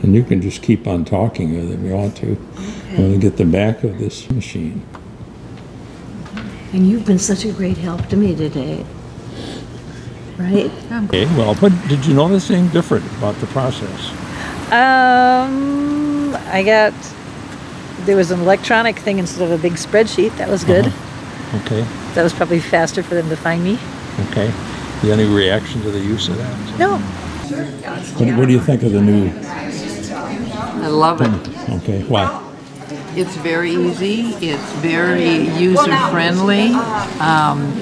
And you can just keep on talking if you want to. Okay. Want to get the back of this machine. And you've been such a great help to me today. Right? Okay, well, but did you notice anything different about the process? There was an electronic thing instead of a big spreadsheet. That was good. Okay, That was probably faster for them to find me. okay. Any reaction to the use of that? No. What do you think of the new? I love it. Okay, why? It's very easy. It's very user-friendly.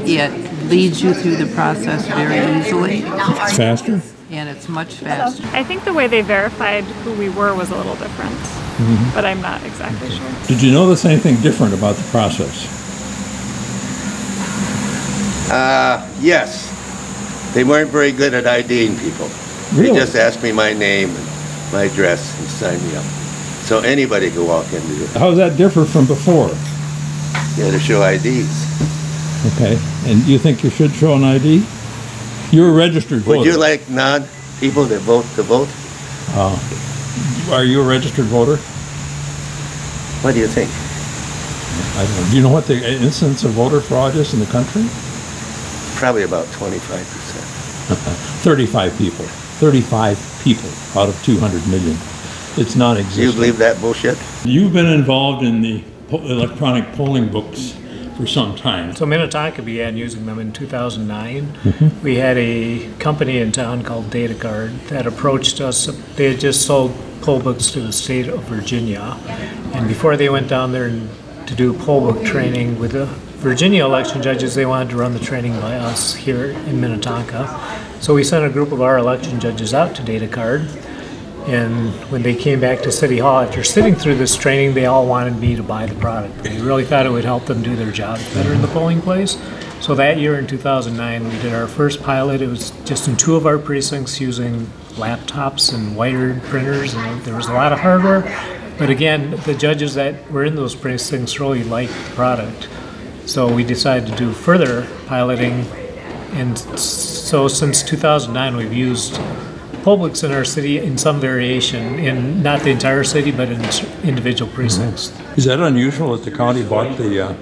It leads you through the process very easily, It's faster? and it's much faster. I think the way they verified who we were was a little different, but I'm not exactly sure. Did you notice anything different about the process? Yes. They weren't very good at IDing people. Really? They just asked me my name and my address and signed me up. So anybody could walk in and do it. How does that differ from before? You had to show IDs. Okay, and you think you should show an ID? You're a registered voter. Would you like non-people that vote to vote? Are you a registered voter? What do you think? I don't know. Do you know what the incidence of voter fraud is in the country? Probably about 25%. 35 people. 35 people out of 200 million. It's non-existent. Do you believe that bullshit? You've been involved in the electronic polling books for some time. So Minnetonka began using them in 2009. We had a company in town called DataGuard that approached us. They had just sold poll books to the state of Virginia. And before they went down there to do poll book training with the Virginia election judges, they wanted to run the training by us here in Minnetonka. So we sent a group of our election judges out to DataGuard. And when they came back to City Hall after sitting through this training, they all wanted me to buy the product. They really thought it would help them do their jobs better in the polling place. So that year in 2009, we did our first pilot. It was just in 2 of our precincts using laptops and wired printers, and there was a lot of hardware. But again, the judges that were in those precincts really liked the product. So we decided to do further piloting. And so since 2009, we've used poll books in our city in some variation, in not the entire city, but in individual precincts. Is that unusual that the county bought the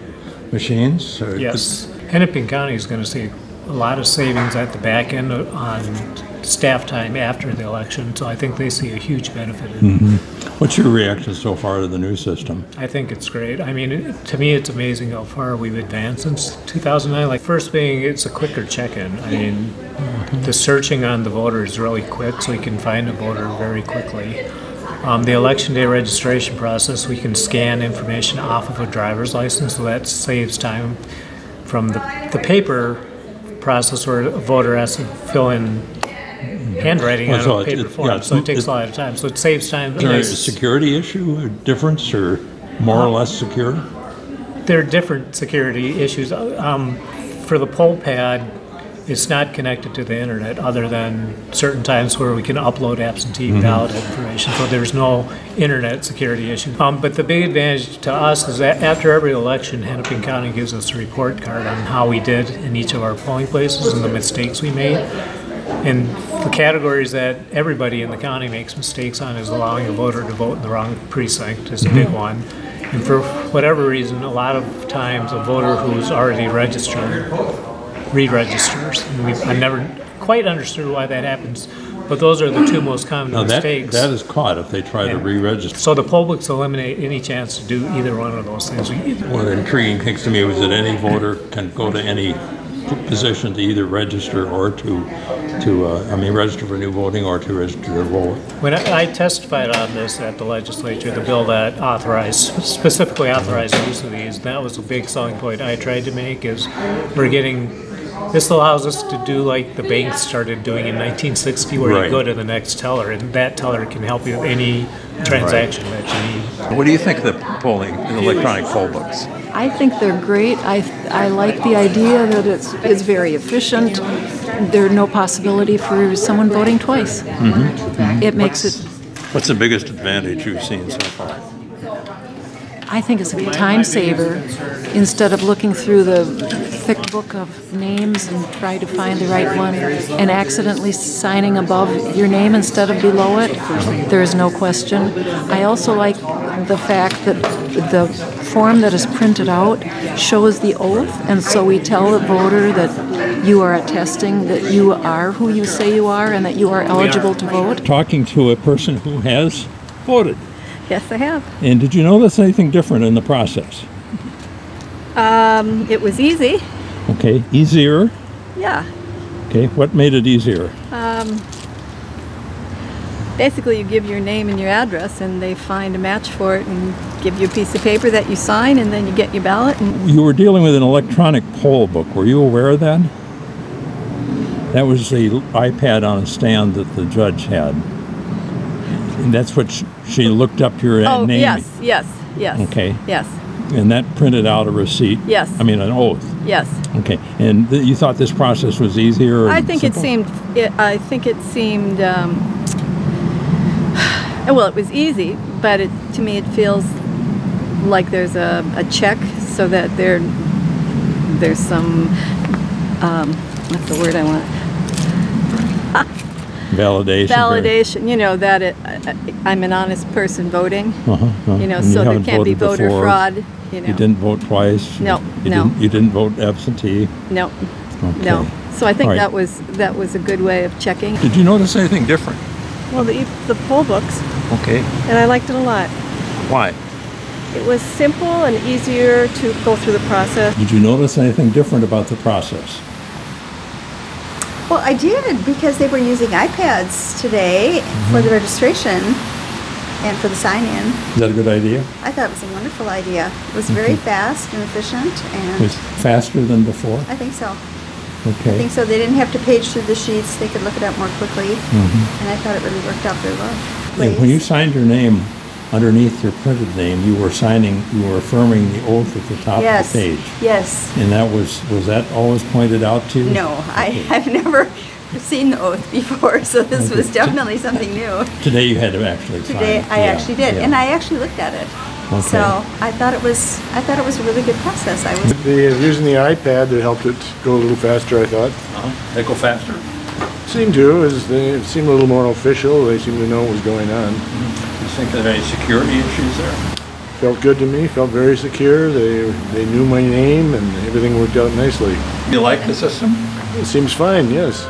machines? Or Yes. Hennepin County is going to see a lot of savings at the back end on staff time after the election, so I think they see a huge benefit in it. What's your reaction so far to the new system? I think it's great. I mean, to me, it's amazing how far we've advanced since 2009. Like, first being, it's a quicker check-in. I mean, the searching on the voter is really quick, so you can find a voter very quickly. The election day registration process, we can scan information off of a driver's license, so that saves time from the paper process where a voter has to fill in handwriting on a paper form, so it takes a lot of time. So it saves time. Is there a security issue, a difference, or more or less secure? There are different security issues. For the poll pad, it's not connected to the internet other than certain times where we can upload absentee ballot information, so there's no internet security issue. But the big advantage to us is that after every election, Hennepin County gives us a report card on how we did in each of our polling places and the mistakes we made. And the categories that everybody in the county makes mistakes on is allowing a voter to vote in the wrong precinct is a big one. And for whatever reason, a lot of times a voter who's already registered re-registers. And I've never quite understood why that happens, but those are the 2 most common mistakes. That is caught if they try to re-register. So the poll books eliminate any chance to do either one of those things. One of the intriguing things to me was that any voter can go to any position to either register or register for new voting or to register to vote. When I testified on this at the legislature, the bill that specifically authorized the use of these, that was a big selling point I tried to make, is this allows us to do like the banks started doing in 1960, where you go to the next teller, and that teller can help you with any transaction that you need. What do you think of the electronic poll books? I think they're great. I like the idea that it's very efficient. There's no possibility for someone voting twice. It makes it. What's the biggest advantage you've seen so far? I think it's a time saver instead of looking through the thick book of names and try to find the right one and accidentally signing above your name instead of below it. There is no question. I also like the fact that the form that is printed out shows the oath, and so we tell the voter that you are attesting that you are who you say you are and that you are eligible to vote. Talking to a person who has voted. Yes, I have. And did you notice anything different in the process? It was easy. Okay, easier. Yeah. Okay, what made it easier? Basically, you give your name and your address, and they find a match for it and give you a piece of paper that you sign, and then you get your ballot. And You were dealing with an electronic poll book. Were you aware of that? That was the iPad on a stand that the judge had. And that's what she looked up your oh, name. yes. Okay. Yes. And that printed out a receipt. Yes. I mean, an oath. Yes. Okay. And you thought this process was easier? Or I think simple? I think it seemed. Well, it was easy, but to me it feels like there's a check, so that there's some what's the word I want? Validation. Validation. You know that I'm an honest person voting. You know, And so there haven't can't be voted voter before. fraud. You know. You didn't vote twice. No, You no. Didn't, you didn't vote absentee. No. Okay. No. So I think All right. that was a good way of checking. Did you notice anything different? Well, the poll books, Okay. and I liked it a lot. Why? It was simple and easier to go through the process. Did you notice anything different about the process? Well, I did, because they were using iPads today for the registration and for the sign-in. Is that a good idea? I thought it was a wonderful idea. It was very fast and efficient, It was and faster than before? I think so. Okay. I think so. They didn't have to page through the sheets. They could look it up more quickly, and I thought it really worked out very well. And when you signed your name underneath your printed name, you were affirming the oath at the top Yes. of the page. Yes. And was that always pointed out to you? No, I've never seen the oath before, so this was definitely something new. Today you had to actually sign. Today I Yeah, actually did, yeah. and I actually looked at it. Okay. So I thought it was a really good process. Using the iPad, it helped it go a little faster, I thought. They go faster? Seemed to, it seemed a little more official. They seemed to know what was going on. You think there are any security issues there? Felt good to me, felt very secure. They knew my name, and everything worked out nicely. You like the system? It seems fine, yes.